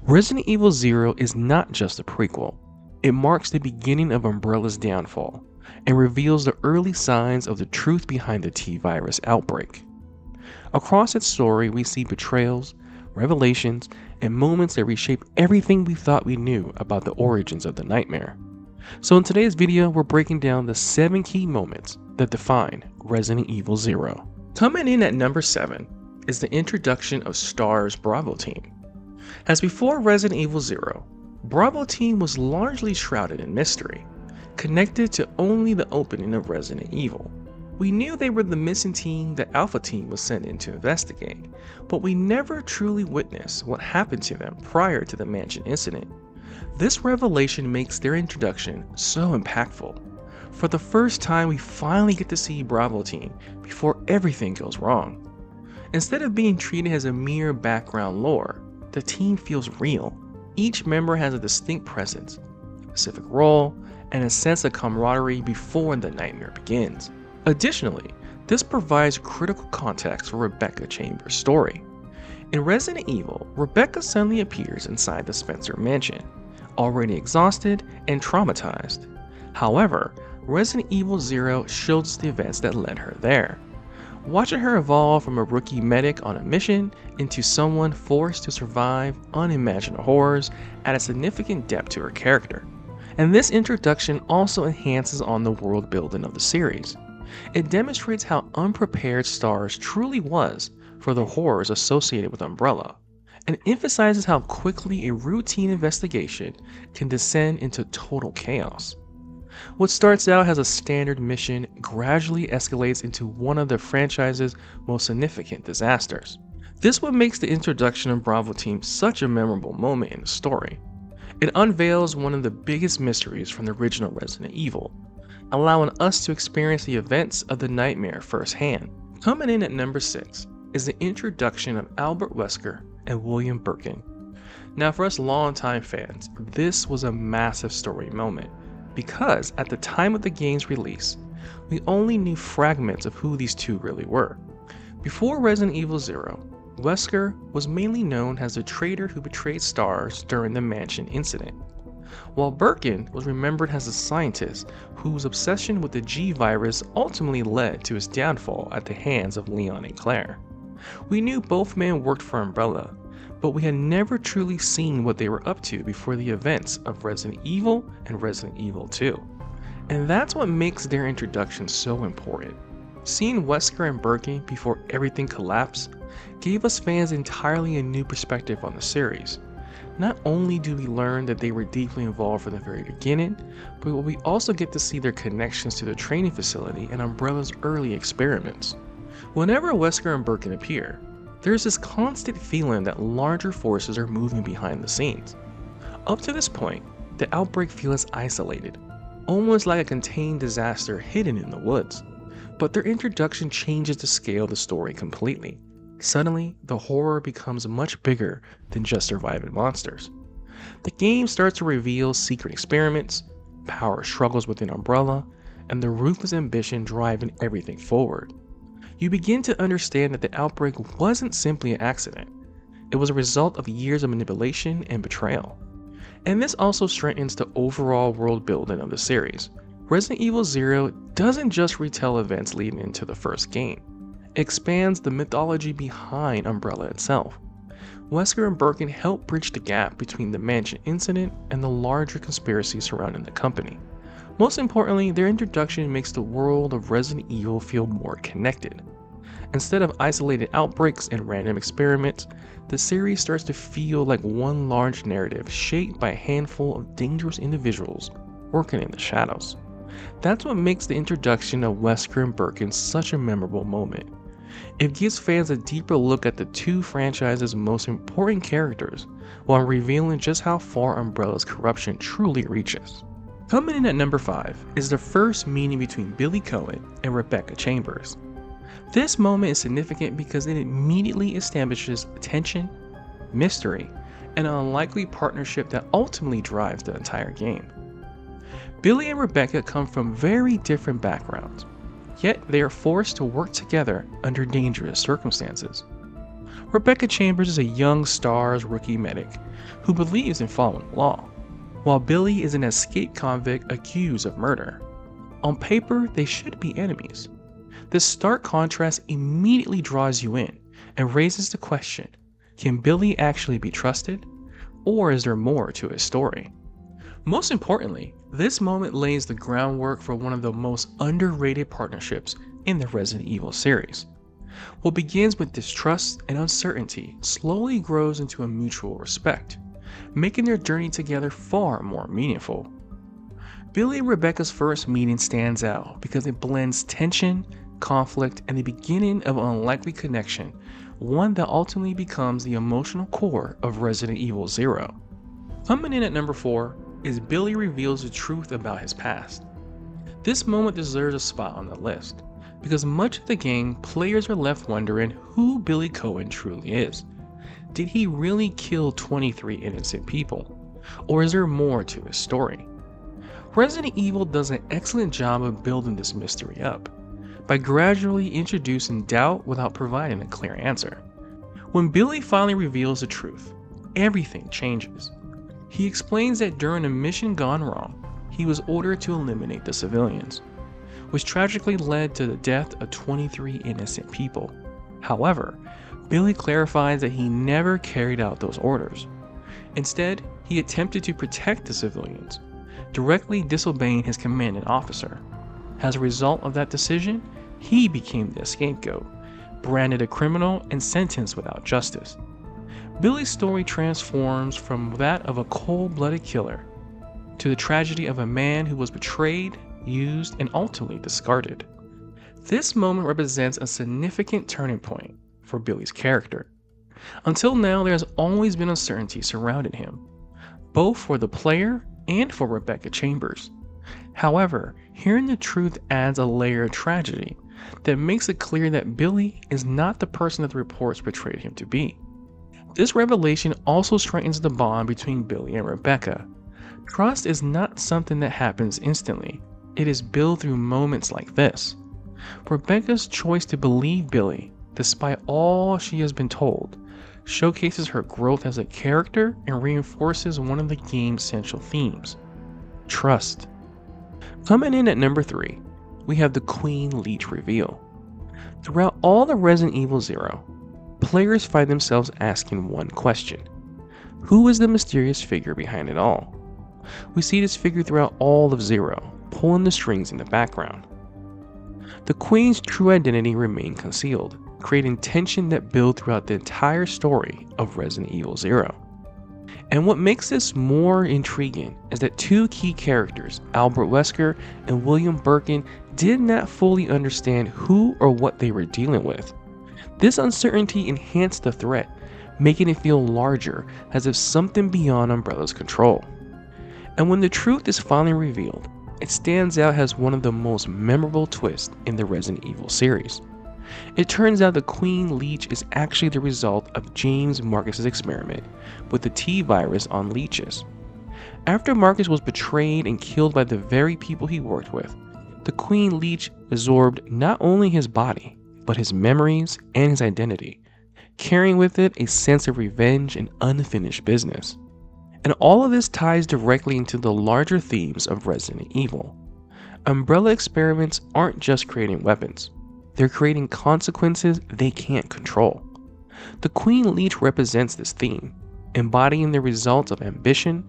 Resident Evil Zero is not just a prequel. It marks the beginning of Umbrella's downfall and reveals the early signs of the truth behind the T-Virus outbreak. Across its story, we see betrayals, revelations, and moments that reshape everything we thought we knew about the origins of the nightmare. So in today's video, we're breaking down the 7 key moments that define Resident Evil Zero. Coming in at number 7 is the introduction of STAR's Bravo team. As before Resident Evil Zero, Bravo team was largely shrouded in mystery, connected to only the opening of Resident Evil. We knew they were the missing team that Alpha Team was sent in to investigate, but we never truly witnessed what happened to them prior to the mansion incident. This revelation makes their introduction so impactful. For the first time, we finally get to see Bravo team before everything goes wrong. Instead of being treated as a mere background lore, the team feels real. Each member has a distinct presence, specific role, and a sense of camaraderie before the nightmare begins. Additionally, this provides critical context for Rebecca Chambers' story. In Resident Evil, Rebecca suddenly appears inside the Spencer mansion, already exhausted and traumatized. However, Resident Evil Zero shows the events that led her there. Watching her evolve from a rookie medic on a mission into someone forced to survive unimaginable horrors add a significant depth to her character. And this introduction also enhances on the world building of the series. It demonstrates how unprepared STARS truly was for the horrors associated with Umbrella, and emphasizes how quickly a routine investigation can descend into total chaos. What starts out as a standard mission gradually escalates into one of the franchise's most significant disasters. This is what makes the introduction of Bravo Team such a memorable moment in the story. It unveils one of the biggest mysteries from the original Resident Evil, allowing us to experience the events of the nightmare firsthand. Coming in at number 6 is the introduction of Albert Wesker and William Birkin. Now for us longtime fans, this was a massive story moment, because at the time of the game's release, we only knew fragments of who these two really were. Before Resident Evil Zero, Wesker was mainly known as the traitor who betrayed STARS during the mansion incident, while Birkin was remembered as a scientist whose obsession with the G-Virus ultimately led to his downfall at the hands of Leon and Claire. We knew both men worked for Umbrella, but we had never truly seen what they were up to before the events of Resident Evil and Resident Evil 2. And that's what makes their introduction so important. Seeing Wesker and Birkin before everything collapsed gave us fans entirely a new perspective on the series. Not only do we learn that they were deeply involved from the very beginning, but we also get to see their connections to the training facility and Umbrella's early experiments. Whenever Wesker and Birkin appear, there's this constant feeling that larger forces are moving behind the scenes. Up to this point, the outbreak feels isolated, almost like a contained disaster hidden in the woods. But their introduction changes the scale of the story completely. Suddenly, the horror becomes much bigger than just surviving monsters. The game starts to reveal secret experiments, power struggles within Umbrella, and the ruthless ambition driving everything forward. You begin to understand that the outbreak wasn't simply an accident. It was a result of years of manipulation and betrayal. And this also strengthens the overall world building of the series. Resident Evil Zero doesn't just retell events leading into the first game. It expands the mythology behind Umbrella itself. Wesker and Birkin help bridge the gap between the mansion incident and the larger conspiracy surrounding the company. Most importantly, their introduction makes the world of Resident Evil feel more connected. Instead of isolated outbreaks and random experiments, the series starts to feel like one large narrative shaped by a handful of dangerous individuals working in the shadows. That's what makes the introduction of Wesker and Birkin such a memorable moment. It gives fans a deeper look at the two franchises' most important characters, while revealing just how far Umbrella's corruption truly reaches. Coming in at number 5 is the first meeting between Billy Cohen and Rebecca Chambers. This moment is significant because it immediately establishes tension, mystery, and an unlikely partnership that ultimately drives the entire game. Billy and Rebecca come from very different backgrounds, yet they are forced to work together under dangerous circumstances. Rebecca Chambers is a young STARS rookie medic who believes in following the law, while Billy is an escaped convict accused of murder. On paper, they should be enemies. This stark contrast immediately draws you in and raises the question, can Billy actually be trusted? Or is there more to his story? Most importantly, this moment lays the groundwork for one of the most underrated partnerships in the Resident Evil series. What begins with distrust and uncertainty slowly grows into a mutual respect, making their journey together far more meaningful. Billy and Rebecca's first meeting stands out because it blends tension, conflict, and the beginning of an unlikely connection, one that ultimately becomes the emotional core of Resident Evil Zero. Coming in at number 4 is Billy reveals the truth about his past. This moment deserves a spot on the list, because much of the game, players are left wondering who Billy Cohen truly is. Did he really kill 23 innocent people? Or is there more to his story? Resident Evil does an excellent job of building this mystery up, by gradually introducing doubt without providing a clear answer. When Billy finally reveals the truth, everything changes. He explains that during a mission gone wrong, he was ordered to eliminate the civilians, which tragically led to the death of 23 innocent people. However, Billy clarifies that he never carried out those orders. Instead, he attempted to protect the civilians, directly disobeying his commanding officer. As a result of that decision, he became the scapegoat, branded a criminal, and sentenced without justice. Billy's story transforms from that of a cold-blooded killer to the tragedy of a man who was betrayed, used, and ultimately discarded. This moment represents a significant turning point for Billy's character. Until now, there has always been uncertainty surrounding him, both for the player and for Rebecca Chambers. However, hearing the truth adds a layer of tragedy that makes it clear that Billy is not the person that the reports portrayed him to be. This revelation also strengthens the bond between Billy and Rebecca. Trust is not something that happens instantly. It is built through moments like this. Rebecca's choice to believe Billy, despite all she has been told, showcases her growth as a character and reinforces one of the game's central themes: trust. Coming in at number 3, we have the Queen Leech reveal. Throughout all of Resident Evil Zero, players find themselves asking one question: who is the mysterious figure behind it all? We see this figure throughout all of Zero, pulling the strings in the background. The Queen's true identity remained concealed, creating tension that built throughout the entire story of Resident Evil Zero. And what makes this more intriguing is that two key characters, Albert Wesker and William Birkin, did not fully understand who or what they were dealing with. This uncertainty enhanced the threat, making it feel larger, as if something beyond Umbrella's control. And when the truth is finally revealed, it stands out as one of the most memorable twists in the Resident Evil series. It turns out the Queen Leech is actually the result of James Marcus's experiment with the T-virus on leeches. After Marcus was betrayed and killed by the very people he worked with, the Queen Leech absorbed not only his body, but his memories and his identity, carrying with it a sense of revenge and unfinished business. And all of this ties directly into the larger themes of Resident Evil. Umbrella experiments aren't just creating weapons. They're creating consequences they can't control. The Queen Leech represents this theme, embodying the results of ambition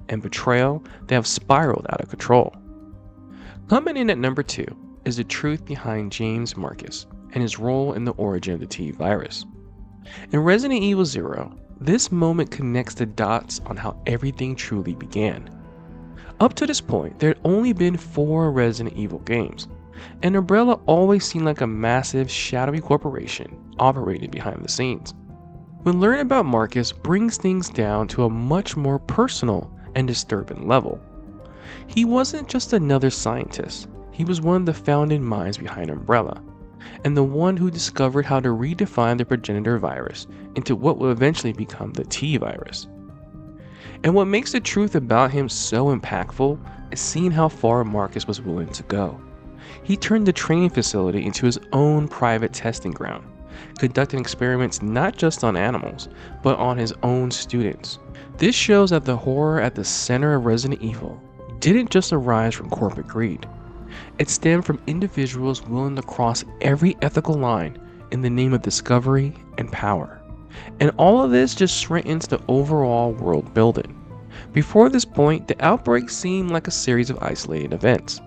and betrayal that have spiraled out of control. Coming in at number 2 is the truth behind James Marcus and his role in the origin of the T-virus. In Resident Evil Zero, this moment connects the dots on how everything truly began. Up to this point, there had only been 4 Resident Evil games, and Umbrella always seemed like a massive, shadowy corporation operating behind the scenes. When learning about Marcus brings things down to a much more personal and disturbing level. He wasn't just another scientist, he was one of the founding minds behind Umbrella, and the one who discovered how to redefine the progenitor virus into what will eventually become the T-virus. And what makes the truth about him so impactful is seeing how far Marcus was willing to go. He turned the training facility into his own private testing ground, conducting experiments not just on animals, but on his own students. This shows that the horror at the center of Resident Evil didn't just arise from corporate greed. It stemmed from individuals willing to cross every ethical line in the name of discovery and power. And all of this just strengthens the overall world building. Before this point, the outbreak seemed like a series of isolated events.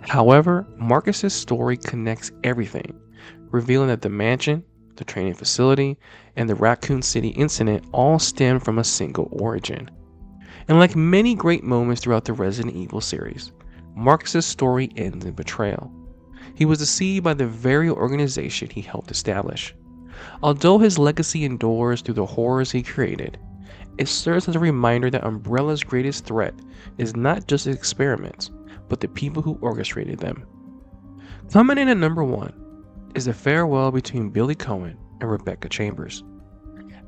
However, Marcus's story connects everything, revealing that the mansion, the training facility, and the Raccoon City incident all stem from a single origin. And like many great moments throughout the Resident Evil series, Marcus's story ends in betrayal. He was deceived by the very organization he helped establish. Although his legacy endures through the horrors he created, it serves as a reminder that Umbrella's greatest threat is not just its experiments, but the people who orchestrated them. Coming in at number 1 is the farewell between Billy Coen and Rebecca Chambers.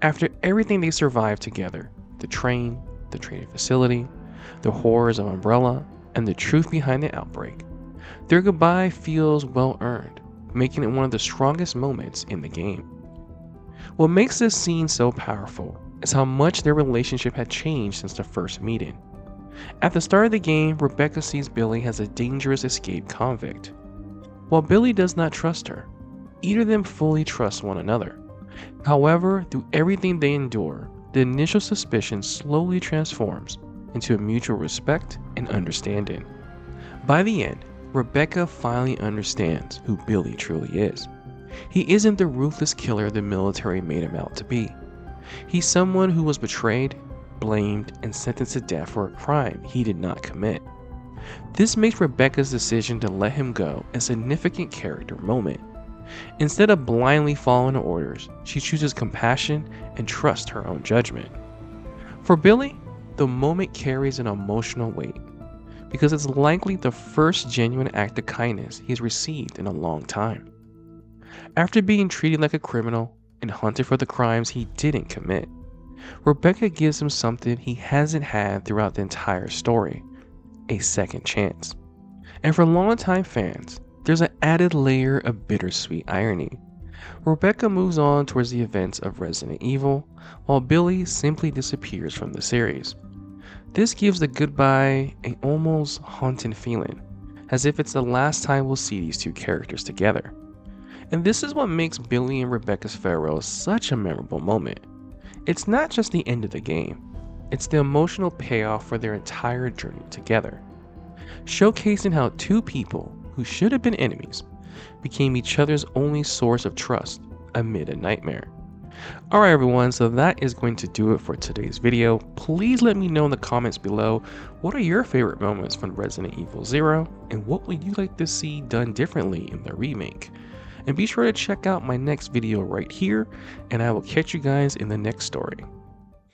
After everything they survived together, the training facility, the horrors of Umbrella, and the truth behind the outbreak, their goodbye feels well earned, making it one of the strongest moments in the game. What makes this scene so powerful is how much their relationship had changed since the first meeting. At the start of the game, Rebecca sees Billy as a dangerous escaped convict. While Billy does not trust her, either of them fully trust one another. However, through everything they endure, the initial suspicion slowly transforms into a mutual respect and understanding. By the end, Rebecca finally understands who Billy truly is. He isn't the ruthless killer the military made him out to be. He's someone who was betrayed, blamed, and sentenced to death for a crime he did not commit. This makes Rebecca's decision to let him go a significant character moment. Instead of blindly following orders, she chooses compassion and trusts her own judgment. For Billy, the moment carries an emotional weight, because it's likely the first genuine act of kindness he's received in a long time. After being treated like a criminal and hunted for the crimes he didn't commit, Rebecca gives him something he hasn't had throughout the entire story: a second chance. And for longtime fans, there's an added layer of bittersweet irony. Rebecca moves on towards the events of Resident Evil, while Billy simply disappears from the series. This gives the goodbye an almost haunting feeling, as if it's the last time we'll see these two characters together. And this is what makes Billy and Rebecca's farewell such a memorable moment. It's not just the end of the game, it's the emotional payoff for their entire journey together, showcasing how two people who should have been enemies became each other's only source of trust amid a nightmare. Alright everyone, so that is going to do it for today's video. Please let me know in the comments below, what are your favorite moments from Resident Evil 0, and what would you like to see done differently in the remake? And be sure to check out my next video right here, and I will catch you guys in the next story.